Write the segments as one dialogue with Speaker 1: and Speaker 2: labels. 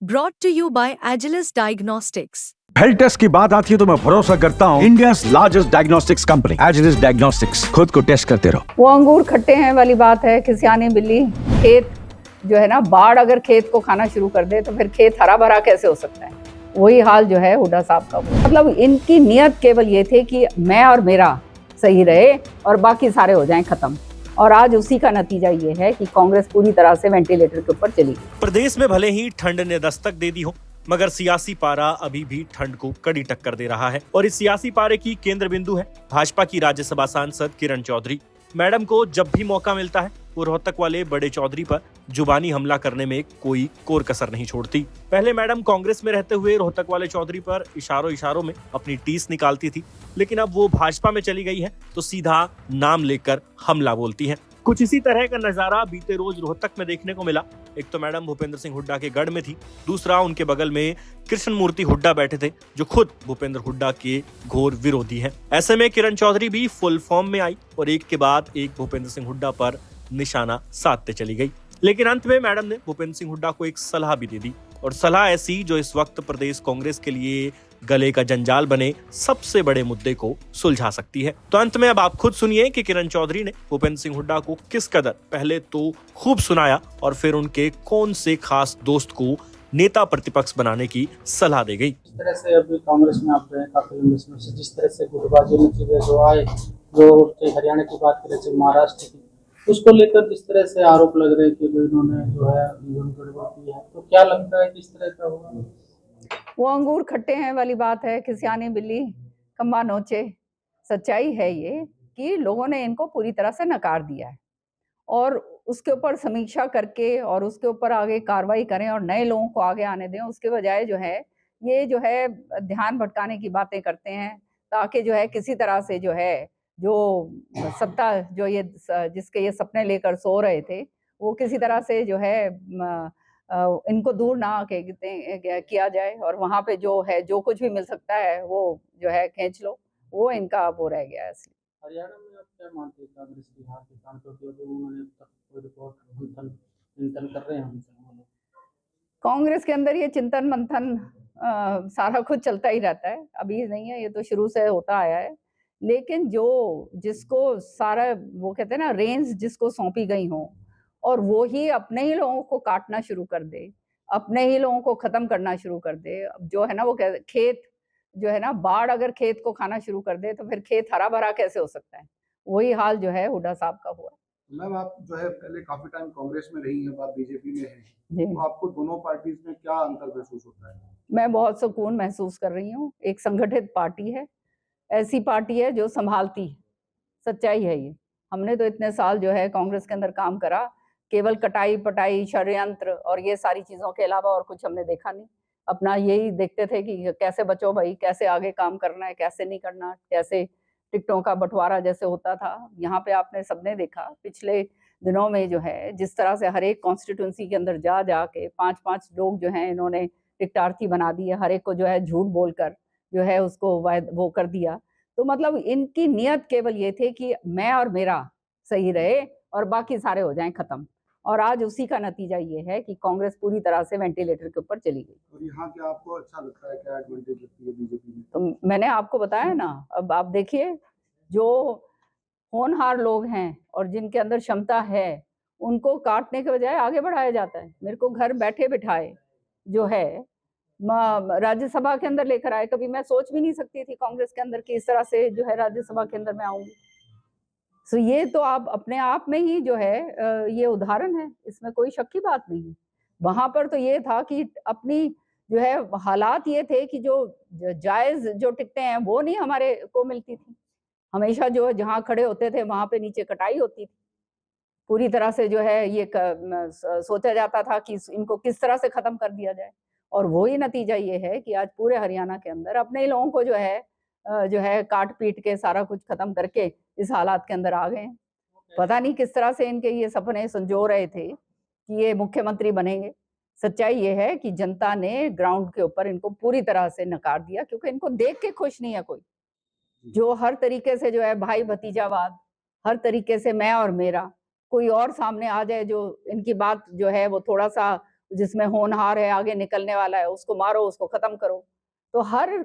Speaker 1: Brought to you by Agilus Diagnostics.
Speaker 2: Health test की बात आती है तो मैं भरोसा करता हूँ India largest diagnostics company Agilus Diagnostics. खुद को टेस्ट करते रहो।
Speaker 3: वो अंगूर खट्टे हैं वाली बात है कि सियानी बिल्ली। खेत जो है ना, बाढ़ अगर खेत को खाना शुरू कर दे तो फिर खेत हरा भरा कैसे हो सकता है। वही हाल जो है हुड्डा साहब का। मतलब इनकी नियत केवल ये थे कि मैं और मेरा सही रहे और बाकी सारे हो जाएं खत्म। और आज उसी का नतीजा ये है कि कांग्रेस पूरी तरह से वेंटिलेटर के ऊपर चली गई।
Speaker 4: प्रदेश में भले ही ठंड ने दस्तक दे दी हो, मगर सियासी पारा अभी भी ठंड को कड़ी टक्कर दे रहा है। और इस सियासी पारे की केंद्र बिंदु है भाजपा की राज्यसभा सांसद किरण चौधरी। मैडम को जब भी मौका मिलता है वो रोहतक वाले बड़े चौधरी पर जुबानी हमला करने में कोई कोर कसर नहीं छोड़ती। पहले मैडम कांग्रेस में रहते हुए रोहतक वाले चौधरी पर इशारों में अपनी टीस निकालती थी, लेकिन अब वो भाजपा में चली गई है तो सीधा नाम लेकर हमला बोलती हैं। कुछ इसी तरह का नजारा बीते रोज रोहतक में देखने को मिला। एक तो मैडम भूपेंद्र सिंह हुड्डा के गढ़ में थी, दूसरा उनके बगल में कृष्ण मूर्ति हुड्डा बैठे थे जो खुद भूपेंद्र हुड्डा के घोर विरोधी हैं। ऐसे में किरण चौधरी भी फुल फॉर्म में आई और एक के बाद एक भूपेंद्र सिंह हुड्डा पर निशाना साधते चली गई। लेकिन अंत में मैडम ने भूपेंद्र सिंह हुड्डा को एक सलाह भी दे दी, और सलाह ऐसी जो इस वक्त प्रदेश कांग्रेस के लिए गले का जंजाल बने सबसे बड़े मुद्दे को सुलझा सकती है। तो अंत में अब आप खुद सुनिए कि किरण चौधरी ने भूपेंद्र सिंह हुड्डा को किस कदर पहले तो खूब सुनाया और फिर उनके कौन से खास दोस्त को नेता प्रतिपक्ष बनाने की सलाह दे गई।
Speaker 5: जिस तरह से अभी कांग्रेस में आप रहे काफी लंबे समय से, जिस तरह से गुटबाजी में चीजें जो आए, जो हरियाणा की बात करें, चाहे महाराष्ट्र की, उसको लेकर जिस तरह से आरोप लग रहे हैं कि इन्होंने जो है गड़बड़ की है, तो क्या लगता है किस तरह का होगा?
Speaker 3: वो अंगूर खट्टे हैं वाली बात है कि सियानी बिल्ली खम्बा नोचे। सच्चाई है ये कि लोगों ने इनको पूरी तरह से नकार दिया है, और उसके ऊपर समीक्षा करके और उसके ऊपर आगे कार्रवाई करें और नए लोगों को आगे आने दें। उसके बजाय जो है ये जो है ध्यान भटकाने की बातें करते हैं, ताकि जो है किसी तरह से जो है जो सत्ता जो ये जिसके ये सपने लेकर सो रहे थे, वो किसी तरह से जो है इनको दूर ना किया जाए, और वहां पे जो है जो कुछ भी मिल सकता है वो जो है खींच लो। वो इनका वो रह गया है।
Speaker 5: हरियाणा में आप क्या मानते हैं कांग्रेस की हार के कारण, क्योंकि अभी उन्होंने अब तक कोई रिपोर्ट चिंतन कर रहे हैं?
Speaker 3: कांग्रेस के अंदर ये चिंतन मंथन सारा कुछ चलता ही रहता है, अभी नहीं है, ये तो शुरू से होता आया है। लेकिन जो जिसको सारा वो कहते हैं ना रेंज जिसको सौंपी गई हो, और वो ही अपने ही लोगों को काटना शुरू कर दे, अपने ही लोगों को खत्म करना शुरू कर दे। अब जो है ना वो खेत जो है ना, बाढ़ अगर खेत को खाना शुरू कर दे तो फिर खेत हरा भरा कैसे हो सकता है। वही हाल जो है हुड्डा साहब का हुआ।
Speaker 6: मैम, आप जो है पहले काफी टाइम कांग्रेस में रही हैं, अब आप बीजेपी में हैं,
Speaker 3: जी,
Speaker 6: तो आपको दोनों पार्टीज में क्या अंतर महसूस होता है?
Speaker 3: मैं बहुत सुकून महसूस कर रही हूँ। एक संगठित पार्टी है, ऐसी पार्टी है जो संभालती है। सच्चाई है ये। हमने तो इतने साल जो है कांग्रेस के अंदर काम करा, केवल कटाई पटाई षड्यंत्र और ये सारी चीजों के अलावा और कुछ हमने देखा नहीं। अपना यही देखते थे कि कैसे बचो भाई, कैसे आगे काम करना है, कैसे नहीं करना, कैसे टिकटों का बंटवारा जैसे होता था। यहाँ पे आपने सबने देखा पिछले दिनों में जो है जिस तरह से हर एक कॉन्स्टिट्यूंसी के अंदर जा के 5-5 लोग जो हैं इन्होंने टिकटार्थी बना दिए, हर एक को जो है झूठ बोलकर जो है उसको वो कर दिया। तो मतलब इनकी नियत केवल ये थे कि मैं और मेरा सही रहे और बाकी सारे हो जाएं खत्म। और आज उसी का नतीजा ये है कि कांग्रेस पूरी तरह से वेंटिलेटर के ऊपर चली गई।
Speaker 6: और यहाँ क्या आपको अच्छा लगता है, क्या एडवांटेज लगती है बीजेपी में?
Speaker 3: तो मैंने आपको बताया ना, अब आप देखिए जो होनहार लोग हैं और जिनके अंदर क्षमता है, उनको काटने के बजाय आगे बढ़ाया जाता है। मेरे को घर बैठे बिठाए जो है राज्यसभा के अंदर लेकर आए। कभी मैं सोच भी नहीं सकती थी कांग्रेस के अंदर कि इस तरह से जो है राज्यसभा के अंदर मैं आऊंगी। सो ये तो आप अपने आप में ही जो है ये उदाहरण है, इसमें कोई शक की बात नहीं है। वहां पर तो ये था कि अपनी जो है हालात ये थे कि जो जायज जो टिकटें हैं वो नहीं हमारे को मिलती थी। हमेशा जो जहां खड़े होते थे वहां पे नीचे कटाई होती थी। पूरी तरह से जो है ये सोचा जाता था कि इनको किस तरह से खत्म कर दिया जाए। और वही नतीजा ये है कि आज पूरे हरियाणा के अंदर अपने ही लोगों को जो है काट पीट के सारा कुछ खत्म करके इस हालात के अंदर आ गए हैं। पता नहीं किस तरह से इनके ये सपने संजो रहे थे कि ये मुख्यमंत्री बनेंगे। सच्चाई ये है कि जनता ने ग्राउंड के ऊपर इनको पूरी तरह से नकार दिया, क्योंकि इनको देख के खुश नहीं है कोई। जो हर तरीके से जो है भाई भतीजावाद, हर तरीके से मैं और मेरा, कोई और सामने आ जाए जो इनकी बात जो है वो थोड़ा सा जिसमें होनहार है, आगे निकलने वाला है, उसको मारो, उसको खत्म करो। तो हर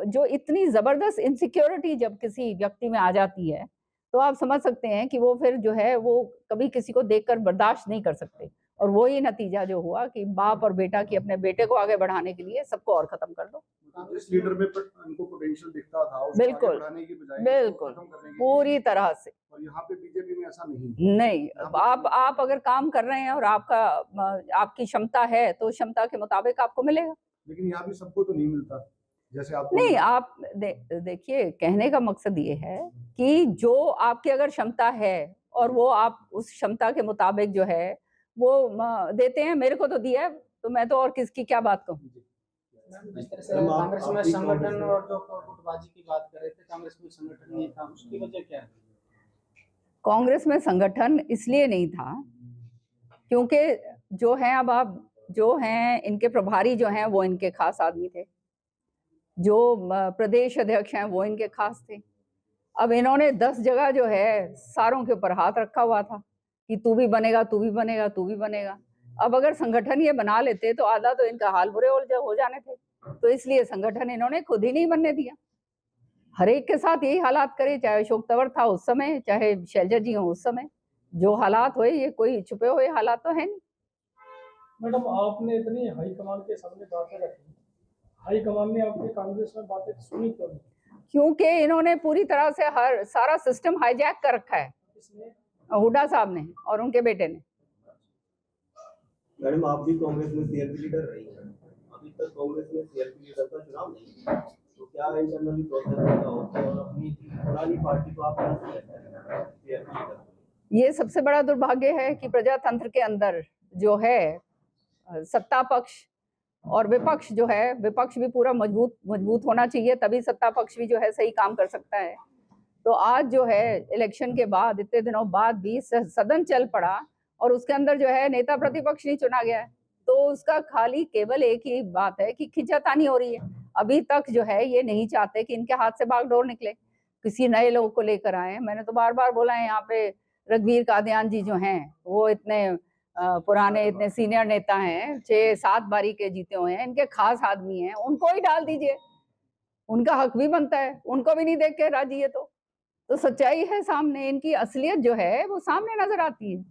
Speaker 3: जो इतनी जबरदस्त इनसिक्योरिटी जब किसी व्यक्ति में आ जाती है, तो आप समझ सकते हैं कि वो फिर जो है वो कभी किसी को देखकर बर्दाश्त नहीं कर सकते। और वही नतीजा जो हुआ कि बाप और बेटा की अपने बेटे को आगे बढ़ाने के लिए सबको और खत्म कर दो।
Speaker 6: जिस लीडर में उनको पोटेंशियल दिखता था उसको
Speaker 3: बिल्कुल,
Speaker 6: आगे बढ़ाने की बजाय
Speaker 3: बिल्कुल,
Speaker 6: उसको खत्म करने की
Speaker 3: पूरी तरह से।
Speaker 6: और यहाँ पे बीजेपी में ऐसा नहीं।
Speaker 3: नहीं, आप अगर काम कर रहे हैं और आपकी क्षमता है, तो क्षमता के मुताबिक आपको मिलेगा।
Speaker 6: लेकिन यहाँ भी सबको तो नहीं मिलता, जैसे आप
Speaker 3: नहीं, आप देखिए, कहने का मकसद ये है कि जो आपकी अगर क्षमता है और वो आप उस क्षमता के मुताबिक जो है वो देते हैं। मेरे को तो दिया है, तो मैं तो और किसकी क्या बात कहूँ।
Speaker 5: जिस तरह से कांग्रेस में संगठन और जो गुटबाजी की बात कर रहे थे, कांग्रेस में संगठन नहीं था, उसकी वजह क्या है?
Speaker 3: कांग्रेस में संगठन इसलिए नहीं था क्योंकि जो है अब आप जो हैं इनके प्रभारी जो हैं वो इनके खास आदमी थे, जो प्रदेश अध्यक्ष हैं वो इनके खास थे। अब इन्होंने 10 जगह जो है सारों के ऊपर हाथ रखा हुआ था कि तू भी बनेगा, तू भी बनेगा, तू भी बनेगा। अब अगर संगठन ये बना लेते तो आधा तो इनका हाल बुरे हो जाने थे। तो इसलिए संगठन इन्होंने खुद ही नहीं बनने दिया। हर एक के साथ यही हालात करे, चाहे अशोक तंवर था उस समय, चाहे शैलजा जी हो उस समय। जो हालात हुए, ये कोई छुपे हुए हालात तो है नहीं।
Speaker 7: मैडम, आपने इतनी हाईकमान के सामने बातें रखी, हाईकमान ने आपके कांग्रेस में बातें सुनी क्यों नहीं?
Speaker 3: क्योंकि इन्होंने पूरी तरह से सारा सिस्टम हाईजैक कर रखा है।
Speaker 7: इसने
Speaker 3: हुड्डा साहब ने और उनके बेटे ने।
Speaker 8: मैडम, आप भी कांग्रेस में सीएलपी लीडर रही हैं। अभी तक कांग्रेस में सीएलपी लीडर का चुनाव नहीं हुआ, तो क्या इंटरनली प्रोसेस होता है और अपनी पुरानी पार्टी को आप कैसे सीएलपी लीडर?
Speaker 3: ये सबसे बड़ा दुर्भाग्य है कि प्रजातंत्र के अंदर जो है सत्ता पक्ष और विपक्ष जो है, विपक्ष भी पूरा मजबूत होना चाहिए, तभी सत्ता पक्ष भी जो है सही काम कर सकता है। तो आज जो है इलेक्शन के बाद, इतने दिनों बाद भी सदन चल पड़ा और उसके अंदर जो है नेता प्रतिपक्ष नहीं चुना गया है। तो उसका खाली केवल एक ही बात है कि खींचातानी हो रही है। अभी तक जो है ये नहीं चाहते कि इनके हाथ से बागडोर निकले, किसी नए लोग को लेकर आए। मैंने तो बार बार बोला है, यहाँ पे रघुवीर कादियान जी जो हैं वो इतने पुराने, इतने सीनियर नेता हैं, 6-7 बारी के जीते हुए हैं, इनके खास आदमी हैं, उनको ही डाल दीजिए। उनका हक भी बनता है, उनको भी नहीं देख के राजी है। तो सच्चाई है सामने, इनकी असलियत जो है वो सामने नजर आती है।